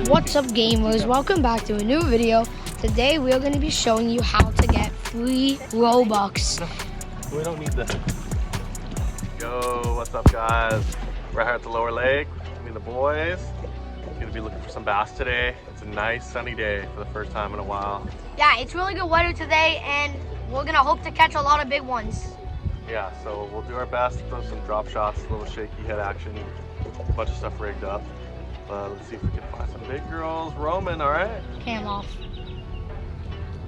What's up, gamers? Welcome back to a new video. Today we are going to be showing you how to get free Robux. We don't need this. Yo, what's up guys? We're here at the lower lake, me and the boys. Gonna be looking for some bass today. It's a nice sunny day for the first time in a while. Yeah, it's really good weather today and we're going to hope to catch a lot of big ones. Yeah, so we'll do our best, throw some drop shots, a little shaky head action, a bunch of stuff rigged up. Let's see if we can find some big girls roaming, all right? Okay, I'm off.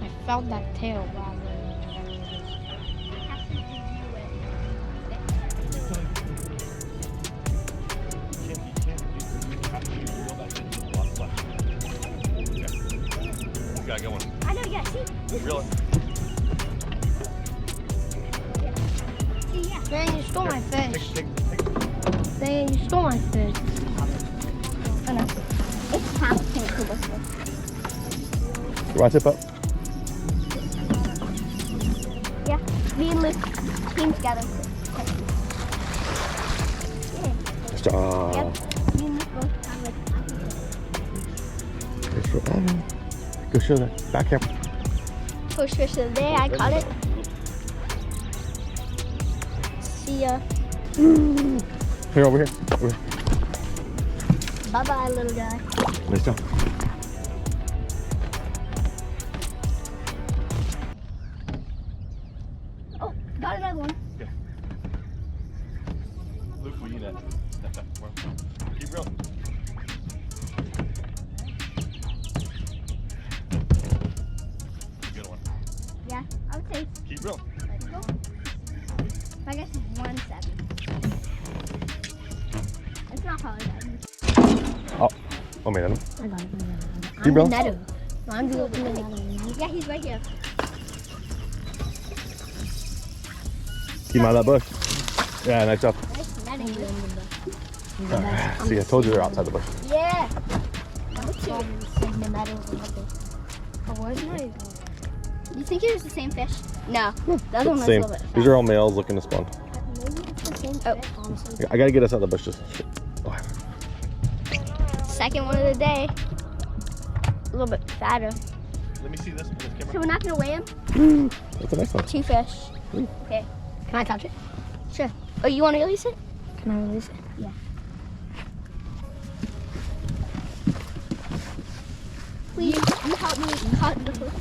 I felt that tail grab. Got a good one. I know, yeah, see? Reel it. See, yeah. Man, you stole my fish. Take it. Man, you stole my fish. I know. It's half pink to this one. You want to tip up? Yeah, me and Luke came together. Nice job. Yep, me and Luke both have like Go show that back camera. push fish of the day. I caught it. See ya. Here, over here. Over here. Bye bye, little guy. Nice job. Oh, got another one. Okay. Luke, will you net? Keep reeling. Good one. Yeah, I would say. Keep reeling. I guess it's 1-7. It's not hard. Oh man. I got it. Keep reeling. Neto. I'm the opening Neto. Yeah, he's right here. Keep him out of that bush. Yeah, nice job. Nice netting. See, I told you they're outside the bush. Yeah. You think it was the same fish? No. The other one was a Same. little bit. These are all males looking to spawn. Maybe it's the same Oh. fish, honestly. I gotta get us out of the bush. Just. Oh. Second one of the day. A little bit fatter. Let me see this on this So camera. we're not gonna weigh him? That's a nice one. 2 fish. Okay. Can I touch it? Sure. Oh, you want to release it? Can I release it? Yeah. Please, you help me cut the hook.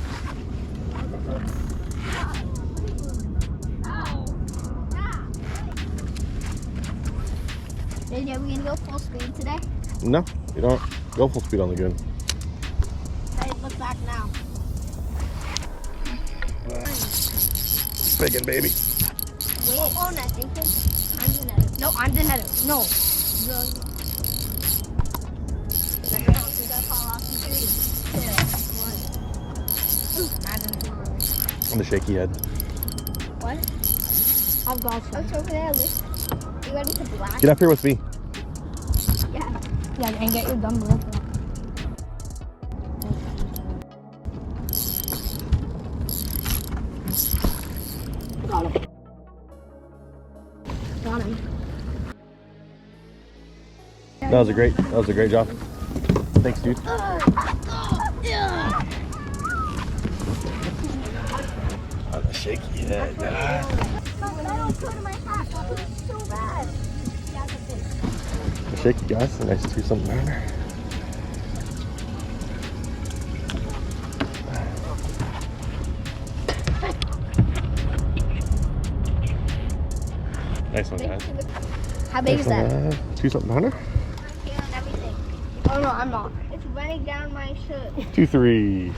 Are we gonna go full speed today? No, you don't go full speed on the gun. Hey, look back now. Biggin', baby. Wait, oh, no, Nathan. I'm the netter. No, I'm the Neto. No. On the shaky head. What? I've got Oh, some. it's over there. Look. You ready to blast? Get up here with me. Yeah. Yeah, and get your dumb rope. Got him. Got him. That was a great job. Thanks, dude. Yeah. On the shaky head. I don't put in my hat. That was so bad. Yeah, that's it. The shaky guys, a nice 2-something pounder. Nice one, guys. How big is that? 2-something pounder. Here and everything. Oh, no, I'm not. It's running down my shirt. 2-3.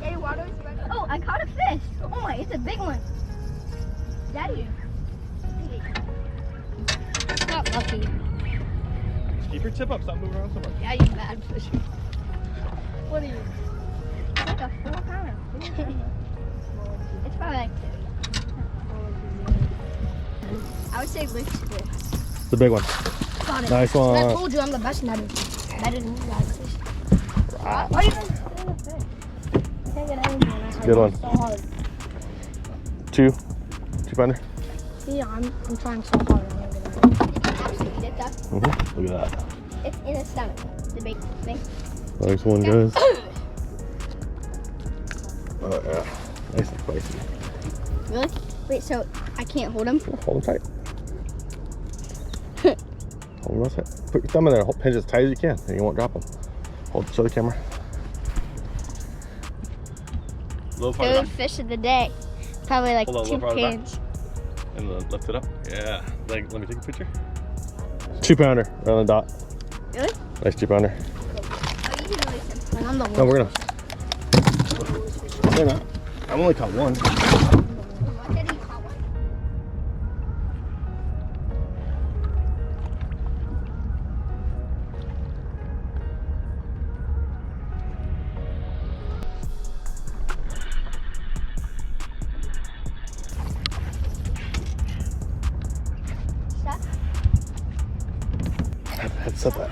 Daddy, water is running. Oh, I caught a fish. Oh my, it's a big one. Daddy. Not lucky. Keep your tip up. Stop moving around so much. Yeah, you bad fish. What are you? It's like a 4-pounder. It's probably like 2. I would say Luke's good. It's a big one. Got it. Nice I one. told you I'm the best netter. Better than you guys. Right. Why are you guys doing the fish? Can't get anything. Good one. So hard. 2-pounder. See, I'm trying so hard. I'm not gonna Absolutely, it does. Look at that. It's in its stomach. The big. Nice one, guys. Oh yeah, nice and spicy. Really? Wait, so I can't hold him? Hold him tight. Hold him real tight. Put your thumb in there. Hold, pinch as tight as you can, and you won't drop him. Show the camera. Third fish of the day. Probably like 2 pounds. And then lift it up. Yeah. Let me take a picture. 2 pounder right on the dot. Really? Nice 2 pounder. Oh, you can release him. No, we're gonna. They're not. I've only caught one. Head set that.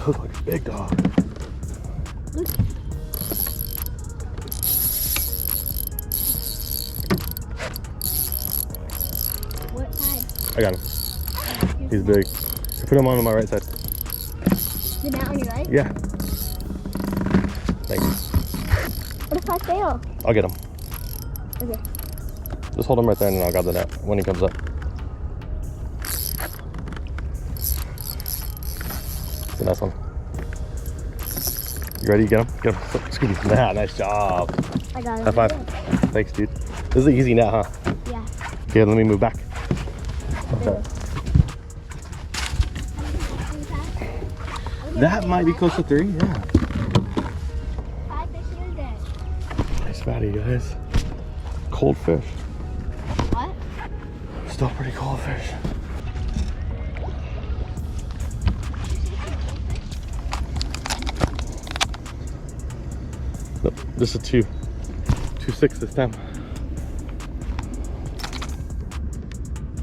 Looks like a big dog. What side? I got him. He's big. Put him on my right side. The net on your right? Yeah. Thanks. What if I fail? I'll get him. Okay. Just hold him right there and then I'll grab the net when he comes up. The nice one. You ready? Get him? Get him. Excuse me. Nah, nice job. I got him. High five. Thanks, dude. This is an easy net, huh? Yeah. Okay, let me move back. Okay. That might be close to 3, yeah. 5 fish here today. Nice fatty, guys. Cold fish. What? Still pretty cold fish. Nope, this is 2.6 this time.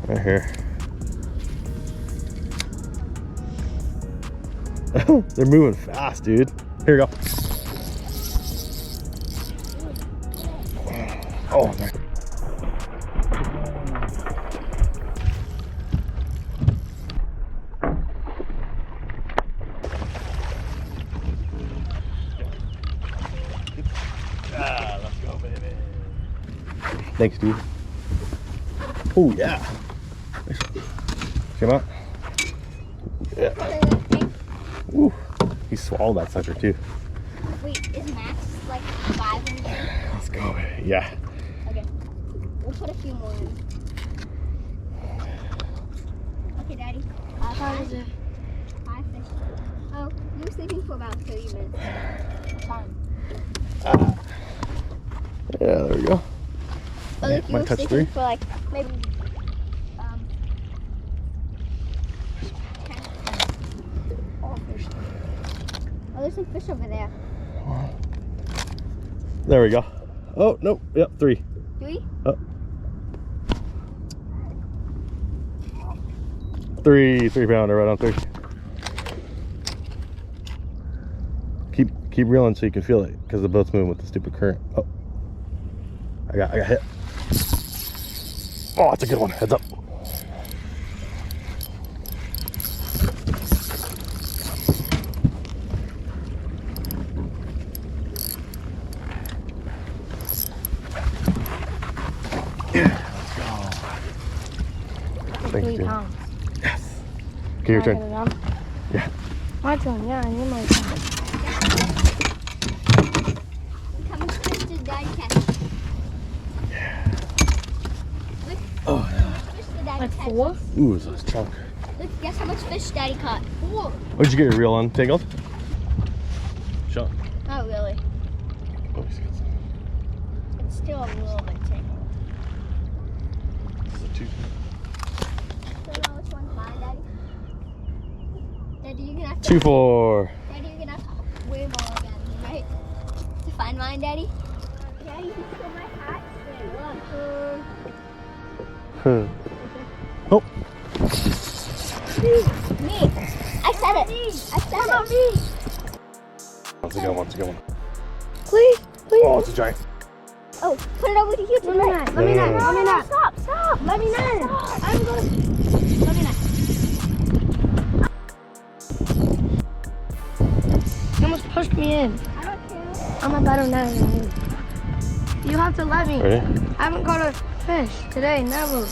Right here. They're moving fast, dude. Here we go. Oh, man. Ah, let's go, baby. Thanks, dude. Oh, yeah. Come out. Yeah. Ooh, he swallowed that sucker too. Wait, is Max like 5 in there? Let's go. Yeah. Okay. We'll put a few more in. Okay, Daddy. How is it? 5 fish. Oh, you were sleeping for about 30 minutes. Fine. Yeah, there we go. Oh, look, you Might were touch sleeping 3. for like maybe. Oh, there's some fish over there. There we go. Oh, nope. Yep, 3. 3? Oh. 3 pounder right on 3. Keep reeling so you can feel it because the boat's moving with the stupid current. Oh, I got hit. Oh, that's a good one. Heads up. Yeah, let's go. Thanks, 3 dude. pounds. Yes. Okay, your turn. Yeah. My turn, yeah, I need my turn. How much fish did Daddy catch? Look, Oh, how much fish did Daddy Like catch? 4? ooh, it's a chunk. Look, guess how much fish Daddy caught? 4. Oh, did you get your reel untangled? Shut. Not really. Oh, he's got some. It's still a little bit tangled. This is a 2. Don't know which one's mine, Daddy. Daddy, you're gonna have to. 2-4. Daddy, you're gonna have to weigh them all again, right? To find mine, Daddy. Daddy, you can steal my hat. Wait, look. Oh. Me. I said it. I said it. Me. That's a good one. That's a good one. Please, please. Oh, it's a giant. Oh, put it over to you. Let me not. Let me not. Let me not. Stop. Let me not. I'm going. Let me not. me in. I don't care. I'm a better net than you. You have to let me. Ready? I haven't caught a fish today, never.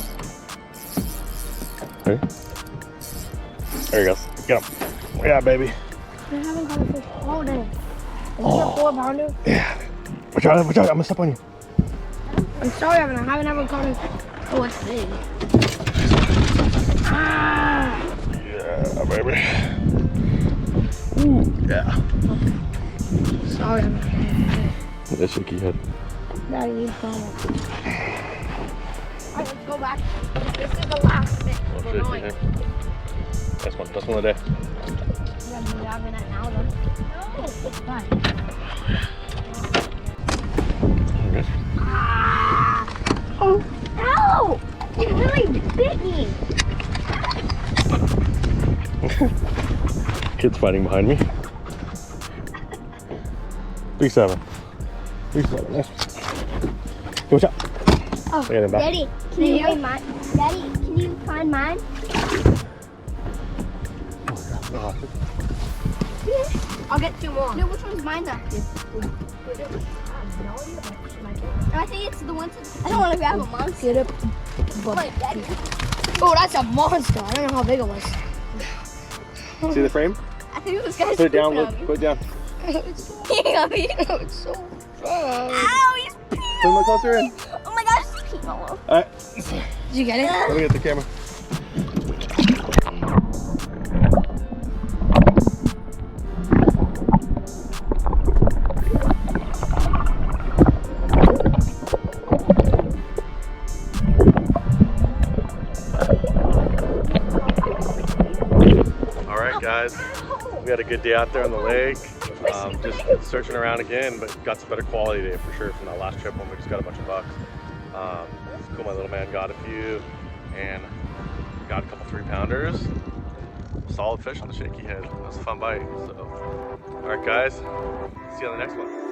Ready? There he goes. Get him. Yeah, baby. I haven't caught a fish all day. Is this a 4-pounder? Yeah. Watch out, watch out. I'm gonna step on you. I'm sorry, Evan. I haven't ever caught a. Oh, it's big. Ah! Yeah, baby. Ooh, yeah. Sorry, Evan. That shaky head. Daddy, you promised. Alright, let's go back. This is the last bit. Oh, We're shaky going. head. That's one of the day. You gotta be having that now, though. No, it's fine. Okay. Ah! Oh, ow! It really bit me. Kid's fighting behind me. 3-7. 3-7. Nice. Hey, watch out. Oh, I got him back. Daddy, can you find mine? Daddy, can you find mine? Oh, I'll get 2 more. No, which one's mine though? I think it's the one. I don't want to grab a monster. Get it. Wait, Daddy. Oh, that's a monster. I don't know how big it was. see the frame? I think this guy's Put it down, pooping on look. me. Put it down. It's Peeing on me. so fun. Ow, he's peeing. Put him closer in. Oh my gosh, he's peeing all over. Alright. Did you get it? Let me get the camera. Alright guys, we had a good day out there on the lake. Just searching around again, but got some better quality today for sure from that last trip when we just got a bunch of bucks. It's cool, my little man got a few and got a couple 3-pounders. Solid fish on the shaky head. That was a fun bite. So, alright guys, see you on the next one.